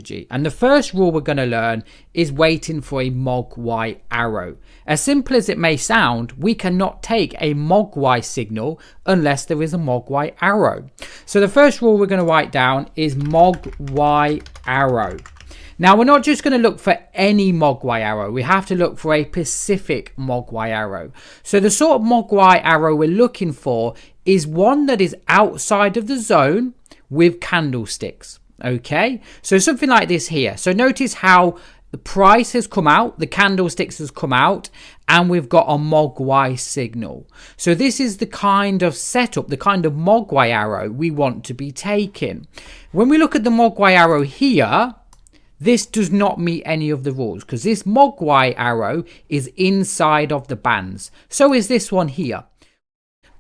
strategy. And the first rule we're going to learn is waiting for a Mogwai arrow. As simple as it may sound, we cannot take a Mogwai signal unless there is a Mogwai arrow. So the first rule we're going to write down is Mogwai arrow. Now, we're not just going to look for any Mogwai arrow. We have to look for a specific Mogwai arrow. So the sort of Mogwai arrow we're looking for is one that is outside of the zone with candlesticks. Okay, so something like this here. So notice how the price has come out, the candlesticks has come out, and we've got a Mogwai signal. So this is the kind of setup, the kind of Mogwai arrow we want to be taking. When we look at the Mogwai arrow here, this does not meet any of the rules because this Mogwai arrow is inside of the bands. So is this one here.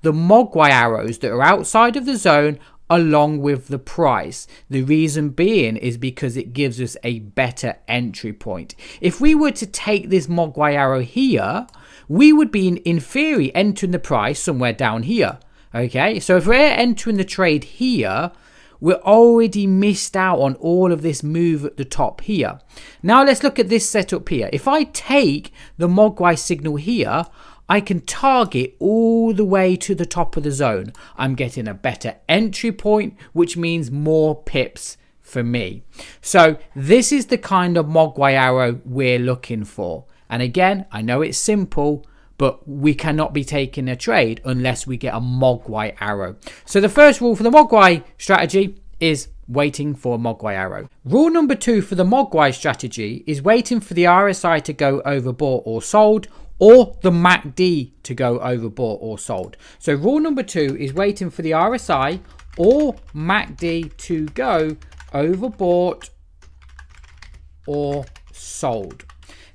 The Mogwai arrows that are outside of the zone along with the price. The reason being is because it gives us a better entry point. If we were to take this Mogwai arrow here, we would be in theory entering the price somewhere down here. Okay, so if we're entering the trade here, we're already missed out on all of this move at the top here. Now let's look at this setup here. If I take the Mogwai signal here, I can target all the way to the top of the zone. I'm getting a better entry point, which means more pips for me. So this is the kind of Mogwai arrow we're looking for. And again, I know it's simple, but we cannot be taking a trade unless we get a Mogwai arrow. So the first rule for the Mogwai strategy is waiting for a Mogwai arrow. Rule number 2 for the Mogwai strategy is waiting for the RSI to go overbought or sold, or the MACD to go overbought or sold. So rule number 2 is waiting for the RSI or MACD to go overbought or sold.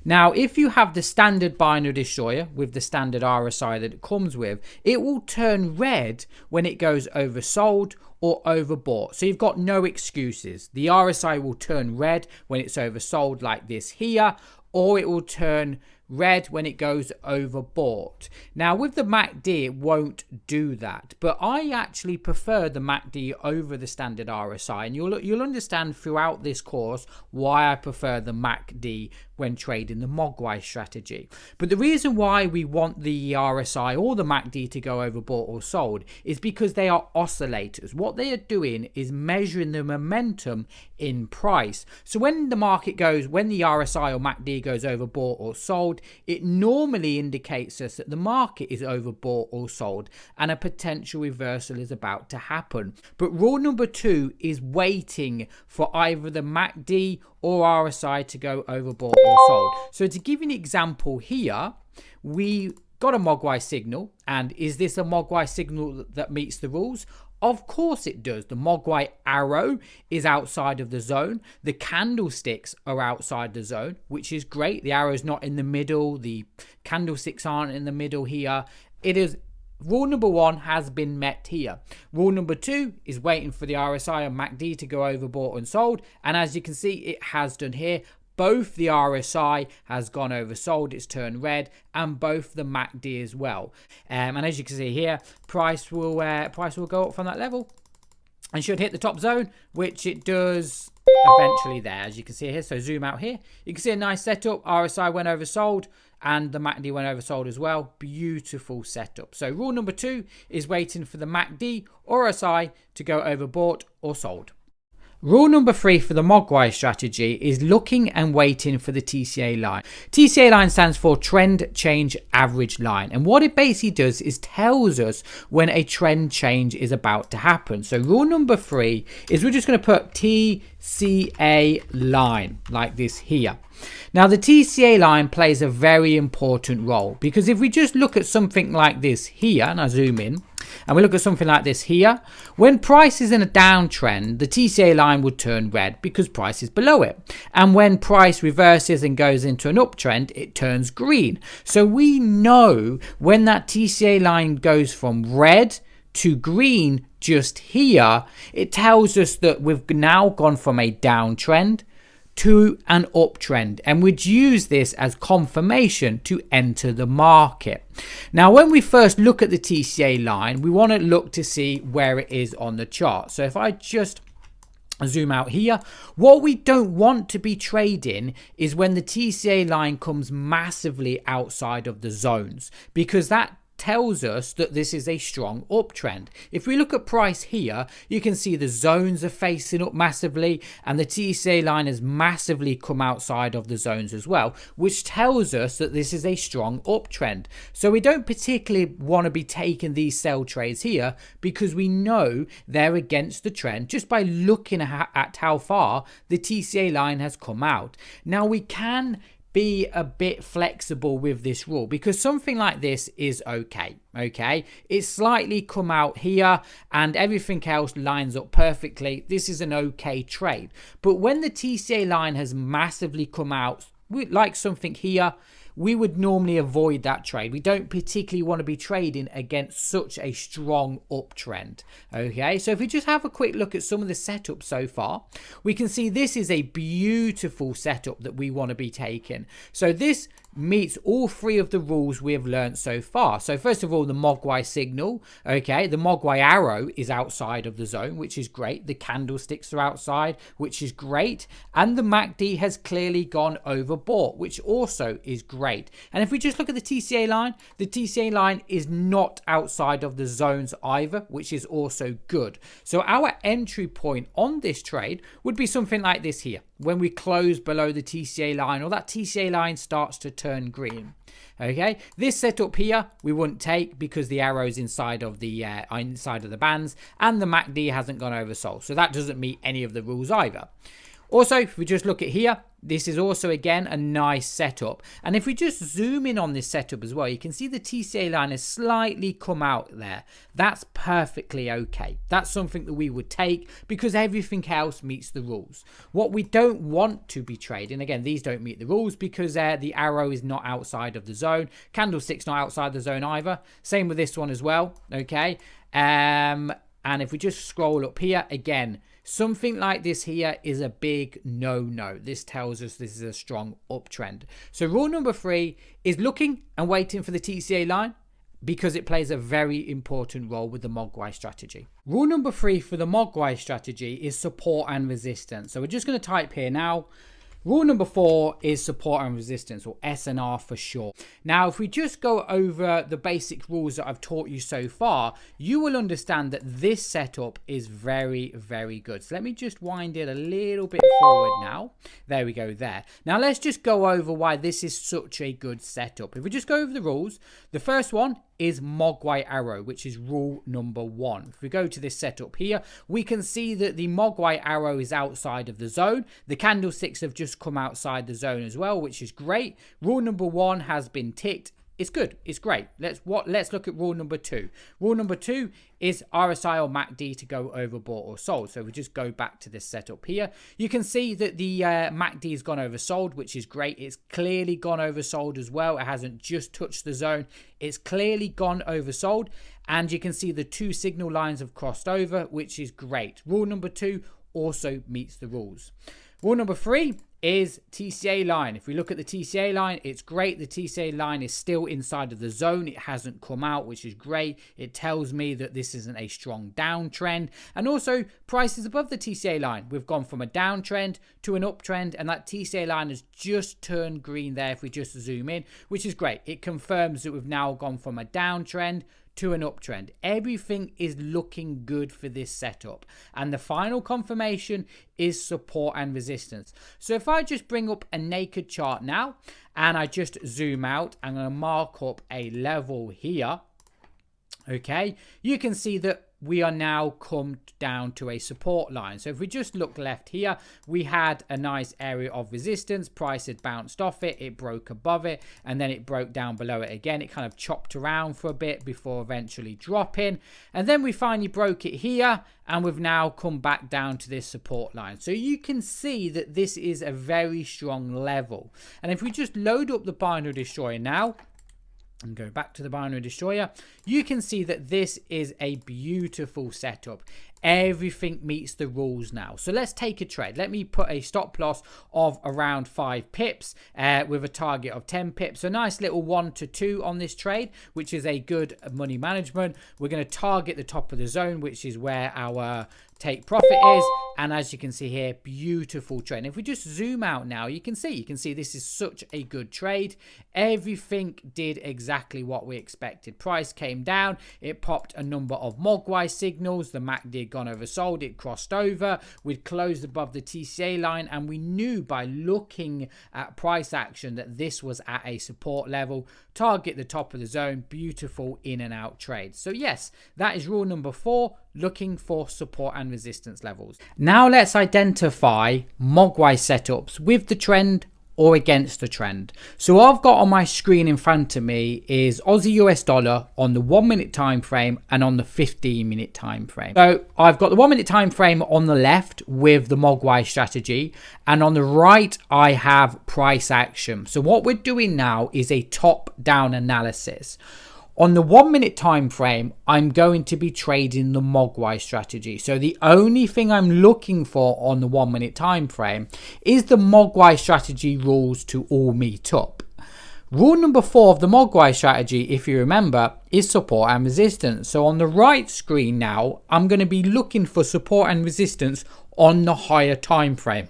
Now, if you have the standard binary destroyer with the standard RSI that it comes with, it will turn red when it goes oversold or overbought. So you've got no excuses. The RSI will turn red when it's oversold like this here, or it will turn red when it goes overbought. Now with the MACD it won't do that, but I actually prefer the MACD over the standard RSI, and you'll understand throughout this course why I prefer the MACD when trading the Mogwai strategy. But the reason why we want the RSI or the MACD to go overbought or sold is because they are oscillators. What they are doing is measuring the momentum in price. So when the market goes, when the RSI or MACD goes overbought or sold, it normally indicates us that the market is overbought or sold and a potential reversal is about to happen. But rule number 2 is waiting for either the MACD or RSI to go overbought or sold. So to give you an example here, we got a Mogwai signal, and is this a Mogwai signal that meets the rules? Of course it does. The Mogwai arrow is outside of the zone. The candlesticks are outside the zone, which is great. The arrow's not in the middle. The candlesticks aren't in the middle here. It is. Rule number 1 has been met here. Rule number 2 is waiting for the RSI and MACD to go overbought and sold. And as you can see, it has done here. Both the RSI has gone oversold, it's turned red, and both the MACD as well. And as you can see here, price will go up from that level and should hit the top zone, which it does eventually there, as you can see here. So zoom out here, you can see a nice setup. RSI went oversold and the MACD went oversold as well. Beautiful setup. So rule number 2 is waiting for the MACD or RSI to go overbought or sold. Rule number 3 for the Mogwai strategy is looking and waiting for the TCA line. TCA line stands for Trend Change Average Line. And what it basically does is tells us when a trend change is about to happen. So rule number 3 is we're just going to put TCA line like this here. Now the TCA line plays a very important role, because if we just look at something like this here, and I zoom in, and we look at something like this here, when price is in a downtrend, the TCA line would turn red because price is below it. And when price reverses and goes into an uptrend, it turns green. So we know when that TCA line goes from red to green just here, it tells us that we've now gone from a downtrend to an uptrend, and we'd use this as confirmation to enter the market. Now when we first look at the TCA line, we want to look to see where it is on the chart. So if I just zoom out here. What we don't want to be trading is when the TCA line comes massively outside of the zones, because that tells us that this is a strong uptrend. If we look at price here, you can see the zones are facing up massively and the TCA line has massively come outside of the zones as well, which tells us that this is a strong uptrend. So we don't particularly want to be taking these sell trades here, because we know they're against the trend just by looking at how far the TCA line has come out. Now we can be a bit flexible with this rule, because something like this is okay. It's slightly come out here and everything else lines up perfectly. This is an okay trade. But when the TCA line has massively come out, like something here, we would normally avoid that trade. We don't particularly want to be trading against such a strong uptrend. Okay, so if we just have a quick look at some of the setups so far, we can see this is a beautiful setup that we want to be taking. So this meets all three of the rules we have learned so far. So first of all, the Mogwai signal, okay, the Mogwai arrow is outside of the zone, which is great. The candlesticks are outside, which is great. And the MACD has clearly gone overbought, which also is great. And if we just look at the TCA line is not outside of the zones either, which is also good. So our entry point on this trade would be something like this here. When we close below the TCA line, or that TCA line starts to turn green. Okay, this setup here we wouldn't take because the arrow's inside of the bands and the MACD hasn't gone oversold, so that doesn't meet any of the rules either. Also, if we just look at here, this is also again a nice setup, and if we just zoom in on this setup as well, you can see the TCA line has slightly come out there. That's perfectly okay. That's something that we would take because everything else meets the rules. What we don't want to be trading, again, these don't meet the rules because the arrow is not outside of the zone, candlestick's not outside the zone either. Same with this one as well. Okay, and if we just scroll up here again, something like this here is a big no-no. This tells us this is a strong uptrend. So rule number 3 is looking and waiting for the TCA line, because it plays a very important role with the Mogwai strategy. Rule number 3 for the Mogwai strategy is support and resistance. So we're just going to type here now. Rule number 4 is support and resistance, or SNR for short. Now, if we just go over the basic rules that I've taught you so far, you will understand that this setup is very, very good. So let me just wind it a little bit forward now. There we go there. Now, let's just go over why this is such a good setup. If we just go over the rules, the first one is Mogwai arrow, which is rule number 1. If we go to this setup here, we can see that the Mogwai arrow is outside of the zone. The candlesticks have just come outside the zone as well, which is great. Rule number 1 has been ticked. It's good. It's great. Let's look at rule number 2. Rule number 2 is RSI or MACD to go overbought or sold. So we just go back to this setup here. You can see that the MACD has gone oversold, which is great. It's clearly gone oversold as well. It hasn't just touched the zone. It's clearly gone oversold. And you can see the 2 signal lines have crossed over, which is great. Rule number 2 also meets the rules. Rule number 3 is TCA line. If we look at the TCA line, it's great. The TCA line is still inside of the zone. It hasn't come out, which is great. It tells me that this isn't a strong downtrend. And also, price is above the TCA line. We've gone from a downtrend to an uptrend, and that TCA line has just turned green there if we just zoom in, which is great. It confirms that we've now gone from a downtrend to an uptrend. Everything is looking good for this setup, and the final confirmation is support and resistance. So if I just bring up a naked chart now and I just zoom out, I'm going to mark up a level here. Okay, you can see that we are now come down to a support line. So if we just look left here, we had a nice area of resistance. Price had bounced off it, it broke above it, and then it broke down below it again. It kind of chopped around for a bit before eventually dropping, and then we finally broke it here, and we've now come back down to this support line. So you can see that this is a very strong level. And if we just load up the binary destroyer now and go back to the binary destroyer, you can see that this is a beautiful setup. Everything meets the rules now. So let's take a trade. Let me put a stop loss of around 5 pips with a target of 10 pips. A nice little 1 to 2 on this trade, which is a good money management. We're going to target the top of the zone, which is where our take profit is. And as you can see here, beautiful trade. If we just zoom out now, you can see this is such a good trade. Everything did exactly what we expected. Price came down. It popped a number of Mogwai signals. The MACD had gone oversold. It crossed over. We'd closed above the TCA line. And we knew by looking at price action that this was at a support level. Target the top of the zone. Beautiful in and out trade. So yes, that is rule number 4. Looking for support and resistance levels. Now let's identify Mogwai setups with the trend or against the trend. So what I've got on my screen in front of me is Aussie US dollar on the 1 minute time frame and on the 15-minute time frame. So I've got the 1 minute time frame on the left with the Mogwai strategy, and on the right I have price action. So what we're doing now is a top-down analysis. On the 1 minute time frame, I'm going to be trading the Mogwai strategy. So the only thing I'm looking for on the 1 minute time frame is the Mogwai strategy rules to all meet up. Rule number 4 of the Mogwai strategy, if you remember, is support and resistance. So on the right screen now, I'm going to be looking for support and resistance on the higher time frame.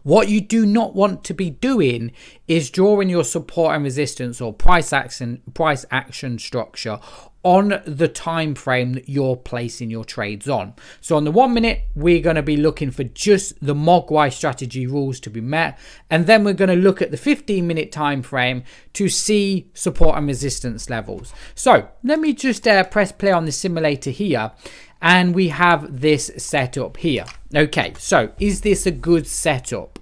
What you do not want to be doing is drawing your support and resistance or price action structure on the time frame that you're placing your trades on. So on the 1 minute, we're going to be looking for just the Mogwai strategy rules to be met, and then we're going to look at the 15-minute time frame to see support and resistance levels. So let me just press play on the simulator here. And we have this setup here. Okay, so is this a good setup?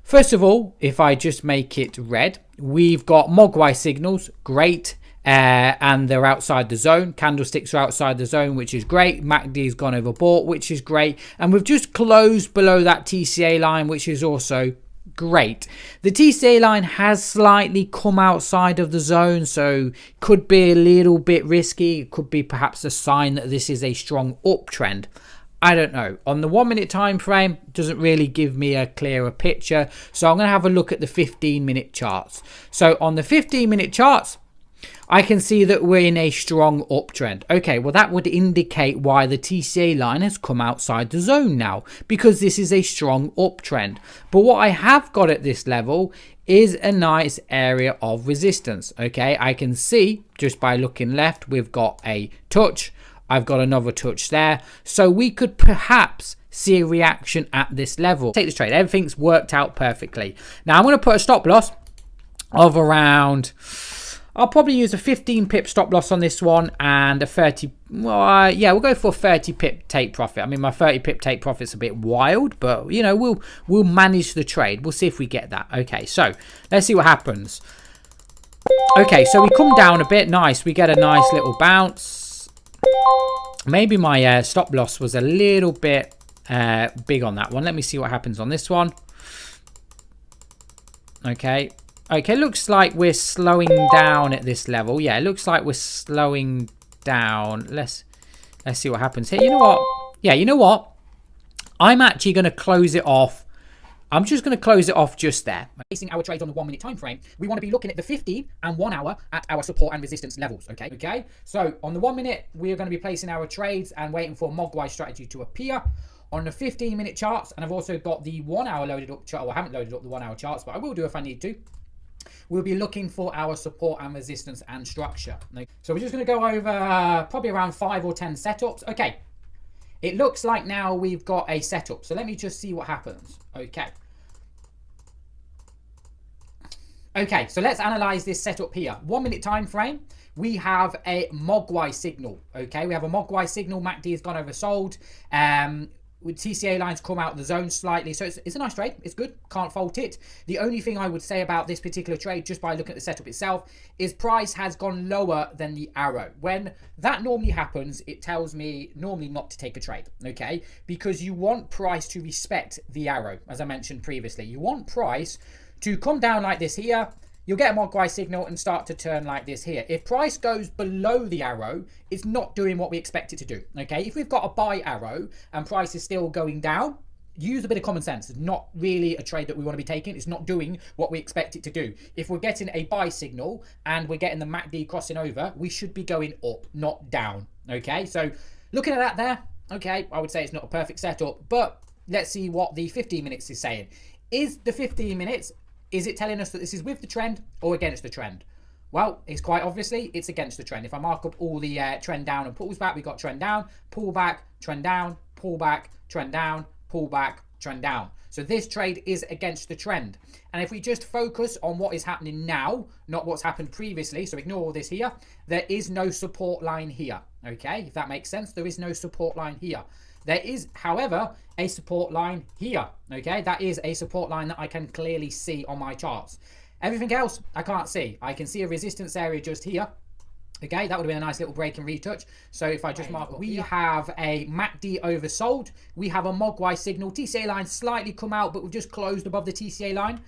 First of all, if I just make it red, we've got Mogwai signals, great, and they're outside the zone. Candlesticks are outside the zone, which is great. MACD's gone overbought, which is great. And we've just closed below that TCA line, which is also great. The TCA line has slightly come outside of the zone, so could be a little bit risky. It could be perhaps a sign that this is a strong uptrend. I don't know. On the 1 minute time frame, doesn't really give me a clearer picture. So I'm going to have a look at the 15-minute charts. So on the 15-minute charts, I can see that we're in a strong uptrend. Okay, well that would indicate why the TCA line has come outside the zone now, because this is a strong uptrend. But what I have got at this level is a nice area of resistance. Okay, I can see just by looking left, we've got a touch. I've got another touch there. So we could perhaps see a reaction at this level. Take this trade. Everything's worked out perfectly. Now I'm going to put a stop loss of around... I'll probably use a 15 pip stop loss on this one and a 30. Well, yeah, we'll go for a 30 pip take profit. I mean, my 30 pip take profit's a bit wild, but you know, we'll manage the trade. We'll see if we get that. Okay, so let's see what happens. Okay, so we come down a bit. Nice. We get a nice little bounce. Maybe my stop loss was a little bit big on that one. Let me see what happens on this one. Okay. Okay, looks like we're slowing down at this level. Yeah, it looks like we're slowing down. Let's see what happens here. You know what? Yeah, you know what? I'm actually going to close it off. I'm just going to close it off just there. Basing our trades on the 1 minute time frame, we want to be looking at the 15 and 1 hour at our support and resistance levels. Okay. So on the 1 minute, we're going to be placing our trades and waiting for Mogwai strategy to appear. On the 15-minute charts, and I've also got the 1 hour loaded up chart. Well, I haven't loaded up the 1 hour charts, but I will do if I need to. We'll be looking for our support and resistance and structure. So we're just going to go over probably around 5 or 10 setups. Okay, it looks like now we've got a setup. So let me just see what happens. Okay, so let's analyze this setup here. 1 minute time frame. We have a Mogwai signal. Okay, we have a Mogwai signal. MACD has gone oversold. With TCA lines come out of the zone slightly. So it's a nice trade. It's good. Can't fault it. The only thing I would say about this particular trade, just by looking at the setup itself, is price has gone lower than the arrow. When that normally happens, it tells me normally not to take a trade, okay? Because you want price to respect the arrow, as I mentioned previously. You want price to come down like this here. You'll get a Mogwai signal and start to turn like this here. If price goes below the arrow, it's not doing what we expect it to do, okay? If we've got a buy arrow and price is still going down, use a bit of common sense. It's not really a trade that we want to be taking. It's not doing what we expect it to do. If we're getting a buy signal and we're getting the MACD crossing over, we should be going up, not down, okay? So looking at that there, Okay, I would say it's not a perfect setup, but let's see what the 15 minutes is saying. Is the 15 minutes, is it telling us that this is with the trend or against the trend? Well, it's quite obviously, it's against the trend. If I mark up all the trend down and pulls back, we got trend down, pull back, trend down, pull back, trend down, pull back, trend down. So this trade is against the trend. And if we just focus on what is happening now, not what's happened previously, so ignore all this here, there is no support line here. Okay, if that makes sense, there is no support line here. There is, however, a support line here. Okay, that is a support line that I can clearly see on my charts. Everything else, I can't see. I can see a resistance area just here. Okay, that would have been a nice little break and retouch. So if I just mark, we have a MACD oversold. We have a Mogwai signal. TCA line slightly come out, but we've just closed above the TCA line.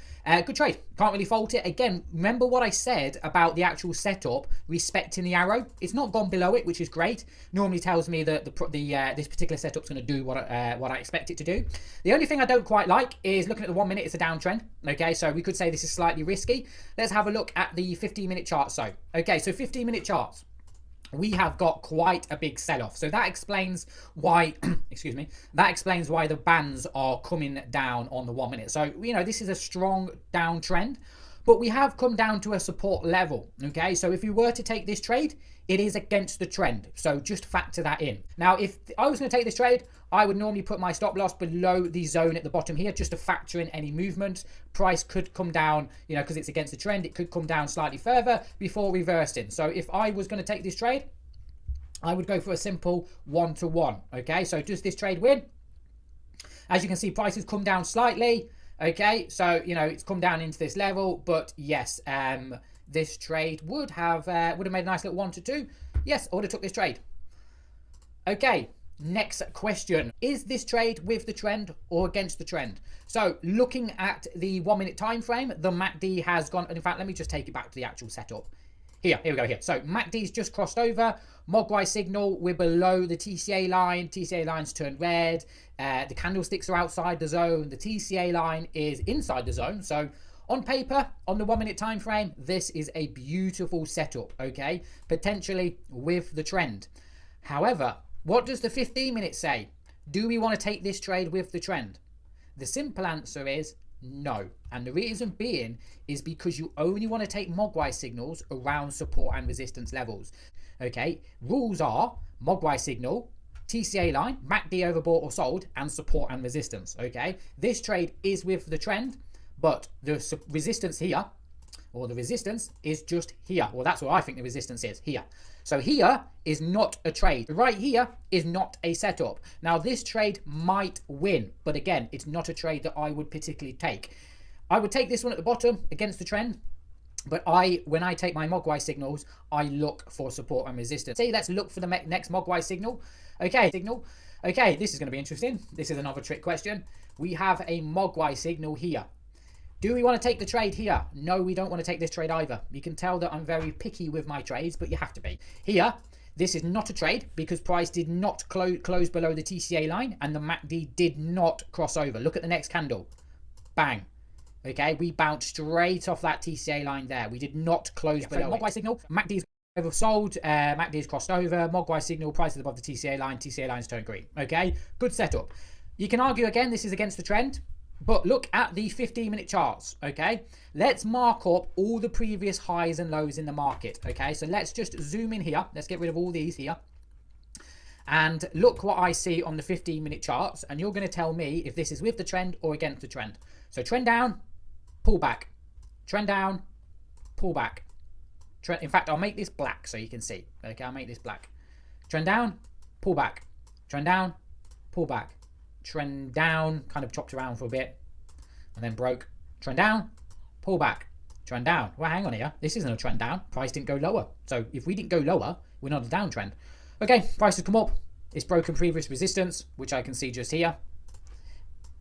Good trade. Can't really fault it. Again, remember what I said about the actual setup respecting the arrow. It's not gone below it, which is great. Normally tells me that this particular setup's going to do what I expect it to do. The only thing I don't quite like is looking at the 1 minute. It's a downtrend. Okay, so we could say this is slightly risky. Let's have a look at the 15-minute chart. So, okay, so 15-minute charts. We have got quite a big sell-off. So that explains why, excuse me, that explains why the bands are coming down on the 1 minute. So, you know, this is a strong downtrend, but we have come down to a support level. Okay, so if you were to take this trade, it is against the trend. So just factor that in. Now, if I was going to take this trade, I would normally put my stop loss below the zone at the bottom here just to factor in any movement. Price could come down, you know, because it's against the trend. It could come down slightly further before reversing. So if I was going to take this trade, I would go for a simple 1-to-1. Okay, so does this trade win? As you can see, prices come down slightly. Okay, so, you know, it's come down into this level, but yes, this trade would have made a nice little 1-to-2. Yes, I would have took this trade. Okay, next question. Is this trade with the trend or against the trend? So looking at the 1 minute time frame, the MACD has gone, and in fact, let me just take it back to the actual setup. Here we go here. So MACD's just crossed over. Mogwai signal, we're below the TCA line. TCA line's turned red. The candlesticks are outside the zone. The TCA line is inside the zone. So on paper, on the 1 minute time frame, this is a beautiful setup, okay? Potentially with the trend. However, what does the 15 minutes say? Do we want to take this trade with the trend? The simple answer is no. And the reason being is because you only want to take Mogwai signals around support and resistance levels. Okay, rules are Mogwai signal, TCA line, MACD overbought or sold, and support and resistance. Okay, this trade is with the trend, but the resistance here, or the resistance is just here. Well, that's what I think the resistance is, here. So here is not a trade. Right here is not a setup. Now, this trade might win, but again, it's not a trade that I would particularly take. I would take this one at the bottom against the trend, but when I take my Mogwai signals, I look for support and resistance. Say, let's look for the next Mogwai signal. Okay, this is going to be interesting. This is another trick question. We have a Mogwai signal here. Do we want to take the trade here? No, we don't want to take this trade either. You can tell that I'm very picky with my trades, but you have to be. Here, this is not a trade because price did not close below the TCA line and the MACD did not cross over. Look at the next candle. Bang. Okay, we bounced straight off that TCA line there. We did not close below it. Mogwai signal, MACD is oversold, MACD is crossed over, Mogwai signal, price is above the TCA line's turned green. Okay, good setup. You can argue again, this is against the trend, but look at the 15-minute charts, okay? Let's mark up all the previous highs and lows in the market, okay? So let's just zoom in here. Let's get rid of all these here. And look what I see on the 15-minute charts, and you're going to tell me if this is with the trend or against the trend. So trend down, pull back, trend down, pull back. In fact, I'll make this black so you can see. Okay, I'll make this black. Trend down, pull back. Trend down, pull back. Trend down, kind of chopped around for a bit and then broke. Trend down, pull back. Trend down. Well, hang on here. This isn't a trend down. Price didn't go lower. So if we didn't go lower, we're not a downtrend. Okay, price has come up. It's broken previous resistance, which I can see just here.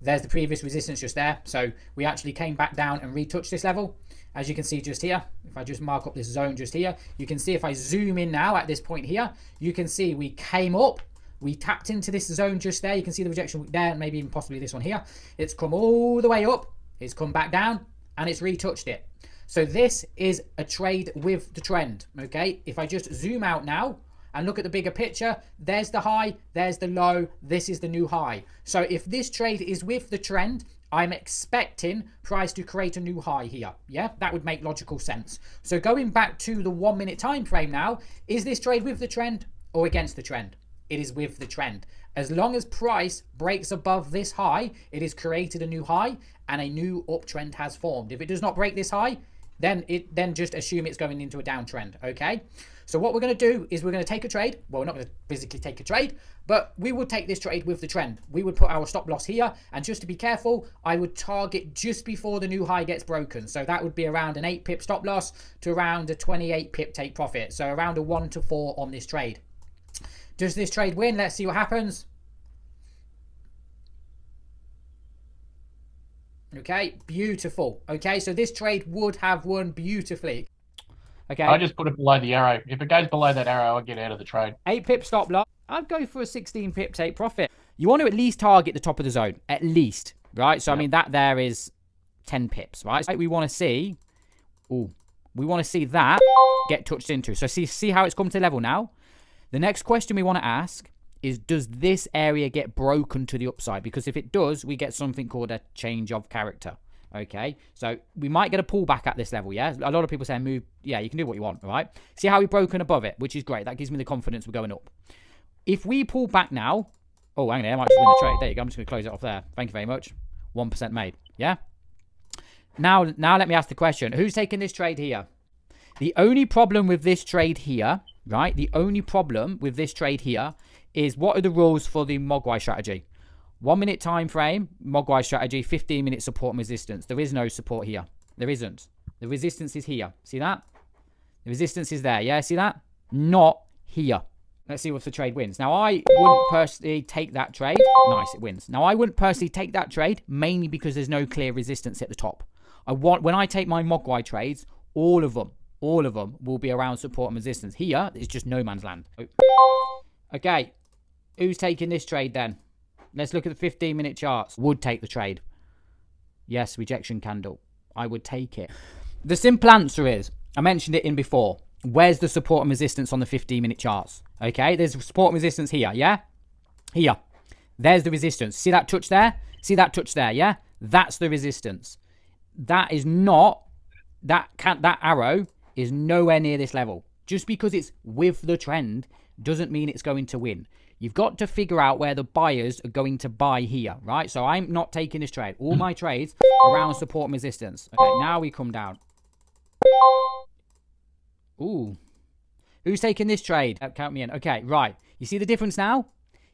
There's the previous resistance just there. So we actually came back down and retouched this level. As you can see just here, if I just mark up this zone just here, you can see if I zoom in now at this point here, you can see we came up, we tapped into this zone just there. You can see the rejection there, and maybe even possibly this one here. It's come all the way up, it's come back down, and it's retouched it. So this is a trade with the trend, okay? If I just zoom out now and look at the bigger picture. There's the high, there's the low, this is the new high. So if this trade is with the trend, I'm expecting price to create a new high here. Yeah, that would make logical sense. So going back to the 1 minute time frame now, is this trade with the trend or against the trend? It is with the trend. As long as price breaks above this high, it has created a new high and a new uptrend has formed. If it does not break this high, then just assume it's going into a downtrend. Okay, so what we're going to do is we're going to take a trade. Well, we're not going to physically take a trade, but we would take this trade with the trend. We would put our stop loss here, and just to be careful, I would target just before the new high gets broken. So that would be around an 8 pip stop loss to around a 28 pip take profit. So around a 1 to 4 on this trade. Does this trade win? Let's see what happens. Okay, beautiful. Okay, so this trade would have won beautifully. Okay. I just put it below the arrow. If it goes below that arrow, I'll get out of the trade. 8 pip stop loss. I'd go for a 16 pip take profit. You want to at least target the top of the zone. At least, right? So, yep. I mean, that there is 10 pips, right? So we want to see... Ooh. We want to see that get touched into. So see how it's come to level now? The next question we want to ask is, does this area get broken to the upside? Because if it does, we get something called a change of character. Okay, so we might get a pullback at this level, yeah? A lot of people say move, yeah, you can do what you want, all right? See how we've broken above it, which is great. That gives me the confidence we're going up. If we pull back now, oh, hang on, I might just win the trade. There you go, I'm just going to close it off there. Thank you very much. 1% made, yeah? Now let me ask the question. Who's taking this trade here? The only problem with this trade here, right? The only problem with this trade here is, what are the rules for the Mogwai strategy? 1 minute time frame, Mogwai strategy, 15 minute support and resistance. There is no support here. There isn't. The resistance is here. See that? The resistance is there. Yeah, see that? Not here. Let's see if the trade wins. Now, I wouldn't personally take that trade. Nice, it wins. Now, I wouldn't personally take that trade, mainly because there's no clear resistance at the top. When I take my Mogwai trades, all of them will be around support and resistance. Here, it's just no man's land. Okay, who's taking this trade then? Let's look at the 15-minute charts. Would take the trade. Yes, rejection candle. I would take it. The simple answer is, I mentioned it in before, where's the support and resistance on the 15-minute charts? Okay, there's support and resistance here, yeah? Here. There's the resistance. See that touch there? See that touch there, yeah? That's the resistance. That is not, that arrow is nowhere near this level. Just because it's with the trend doesn't mean it's going to win. You've got to figure out where the buyers are going to buy here, right? So I'm not taking this trade. All my trades are around support and resistance. Okay, now we come down. Ooh. Who's taking this trade? Count me in. Okay, right. You see the difference now?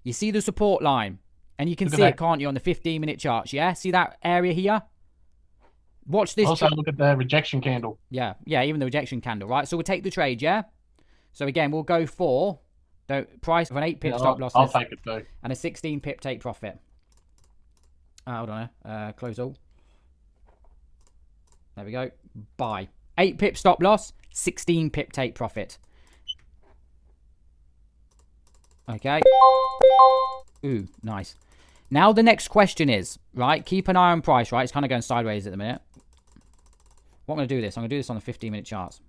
You see the support line. And you can see it, can't you, on the 15-minute charts, yeah? See that area here? Watch this. Also, look at the rejection candle. Yeah, even the rejection candle, right? So we'll take the trade, yeah? So again, we'll go for the price of an 8 pip stop loss. I'll take it too. And a 16 pip take profit. Hold on, close all. There we go. Buy. 8 pip stop loss, 16 pip take profit. Okay. Ooh, nice. Now the next question is, right, keep an eye on price, right? It's kind of going sideways at the minute. What I'm going to do this? I'm going to do this on the 15-minute charts.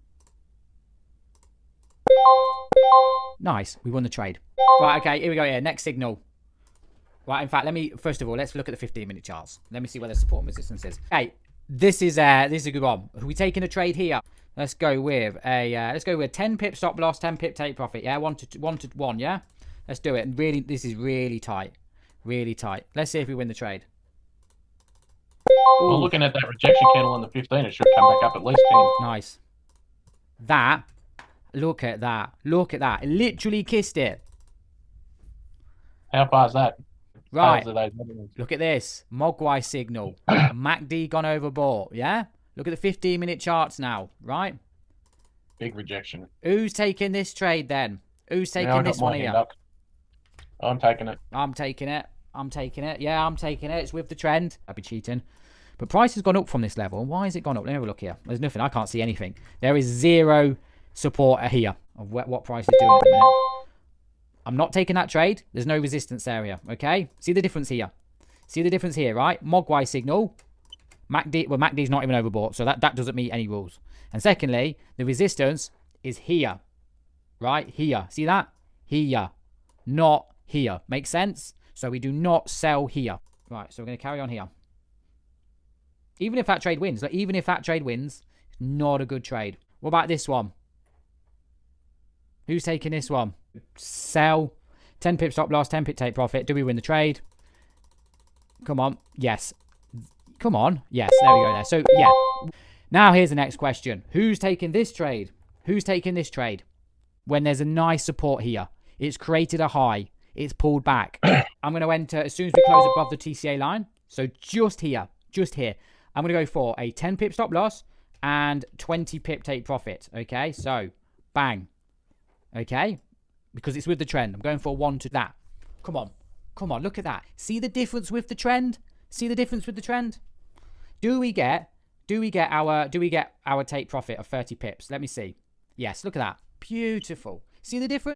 Nice. We won the trade. Right, okay, here we go here. Next signal. Right, in fact, first of all, let's look at the 15-minute charts. Let me see where the support and resistance is. Okay, this is a good one. Are we taking a trade here? Let's go with a 10 pip stop loss, 10 pip take profit. Yeah, 1 to 1, yeah? Let's do it. And really, this is really tight. Really tight. Let's see if we win the trade. Well, looking at that rejection candle on the 15, it should come back up at least 10. Nice. Look at that. Look at that. It literally kissed it. How far is that? Right. Look at this. Mogwai signal. MACD gone overbought. Yeah? Look at the 15-minute charts now. Right? Big rejection. Who's taking this trade then? Who's taking this one here? I'm taking it. I'm taking it. I'm taking it. Yeah, I'm taking it. It's with the trend. I'd be cheating. But price has gone up from this level. Why has it gone up? Let me have a look here. There's nothing. I can't see anything. There is zero support here of what price is doing at the minute. I'm not taking that trade. There's no resistance area. Okay? See the difference here. See the difference here, right? Mogwai signal. MACD's not even overbought. So that doesn't meet any rules. And secondly, the resistance is here. Right? Here. See that? here, not here. Make sense? So we do not sell here. Right, so we're going to carry on here. Even if that trade wins, like even if that trade wins, it's not a good trade. What about this one? Who's taking this one? Sell. 10 pip stop loss, 10 pip take profit. Do we win the trade? Come on. Yes. Come on. Yes, there we go there. So, yeah. Now, here's the next question. Who's taking this trade? Who's taking this trade? When there's a nice support here. It's created a high. It's pulled back. I'm going to enter as soon as we close above the TCA line. So, just here. Just here. I'm going to go for a 10 pip stop loss and 20 pip take profit. Okay, so, bang. Okay, because it's with the trend. I'm going for 1 to that. Come on. Come on, look at that. See the difference with the trend? See the difference with the trend? Do we get our take profit of 30 pips? Let me see. Yes, look at that. Beautiful. See the difference?